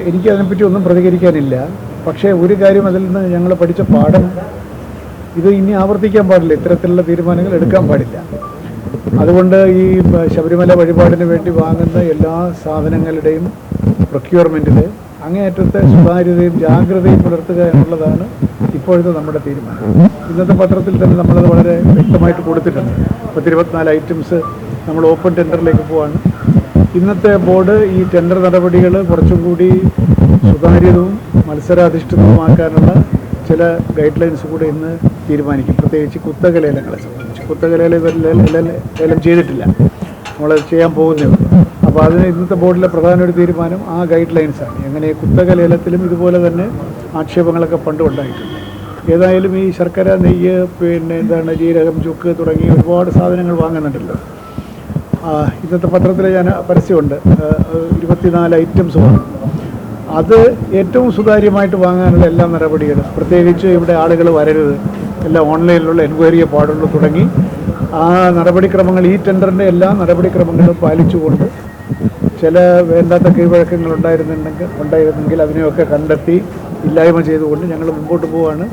എനിക്ക് അതിനെപ്പറ്റി ഒന്നും പ്രതികരിക്കാനില്ല. പക്ഷേ ഒരു കാര്യം അതിൽ നിന്ന് ഞങ്ങൾ പഠിച്ച പാഠം, ഇത് ഇനി ആവർത്തിക്കാൻ പാടില്ല, ഇത്തരത്തിലുള്ള തീരുമാനങ്ങൾ എടുക്കാൻ പാടില്ല. അതുകൊണ്ട് ഈ ശബരിമല വഴിപാടിന് വേണ്ടി വാങ്ങുന്ന എല്ലാ സാധനങ്ങളുടെയും പ്രൊക്യൂർമെൻറ്റിൽ അങ്ങേയറ്റത്തെ സുതാര്യതയും ജാഗ്രതയും പുലർത്തുക എന്നുള്ളതാണ് ഇപ്പോഴത്തെ നമ്മുടെ തീരുമാനം. ഇന്നത്തെ പത്രത്തിൽ തന്നെ നമ്മളത് വളരെ വ്യക്തമായിട്ട് കൊടുത്തിട്ടുണ്ട്. 24 ഐറ്റംസ് നമ്മൾ ഓപ്പൺ ടെൻഡറിലേക്ക് പോവാണ്. ഇന്നത്തെ ബോർഡ് ഈ ടെൻഡർ നടപടികൾ കുറച്ചും കൂടി സുതാര്യതവും മത്സരാധിഷ്ഠിതവുമാക്കാനുള്ള ചില ഗൈഡ് ലൈൻസ് കൂടെ ഇന്ന് തീരുമാനിക്കും. പ്രത്യേകിച്ച് കുത്തക ലേലങ്ങളെ സംബന്ധിച്ച്. കുത്തക ലേലം ചെയ്തിട്ടില്ല, നമ്മളത് ചെയ്യാൻ പോകുന്നേ ഉള്ളൂ. അപ്പോൾ അതിന് ഇന്നത്തെ ബോർഡിലെ പ്രധാന ഒരു തീരുമാനം ആ ഗൈഡ് ലൈൻസാണ്. എങ്ങനെ കുത്തക ലേലത്തിലും ഇതുപോലെ തന്നെ ആക്ഷേപങ്ങളൊക്കെ പണ്ടും ഉണ്ടായിട്ടുണ്ട്. ഏതായാലും ഈ ശർക്കര, നെയ്യ്, ജീരകം, ചുക്ക് തുടങ്ങിയ ഒരുപാട് സാധനങ്ങൾ വാങ്ങുന്നുണ്ടല്ലോ. ഇന്നത്തെ പത്രത്തിൽ ഞാൻ പരസ്യമുണ്ട്, 24 ഐറ്റംസ് വാങ്ങും. അത് ഏറ്റവും സുതാര്യമായിട്ട് വാങ്ങാനുള്ള എല്ലാ നടപടികളും, പ്രത്യേകിച്ച് ഇവിടെ ആളുകൾ വരരുത്, എല്ലാം ഓൺലൈനിലുള്ള എൻക്വയറിയെ പാടുള്ളൂ തുടങ്ങി ആ നടപടിക്രമങ്ങൾ, ഈ ടെൻഡറിൻ്റെ എല്ലാ നടപടിക്രമങ്ങളും പാലിച്ചുകൊണ്ട് ചില വേണ്ടാത്ത കീഴ്വഴക്കങ്ങൾ ഉണ്ടായിരുന്നെങ്കിൽ അതിനെയൊക്കെ കണ്ടെത്തി ഇല്ലായ്മ ചെയ്തുകൊണ്ട് ഞങ്ങൾ മുമ്പോട്ട് പോവുകയാണ്.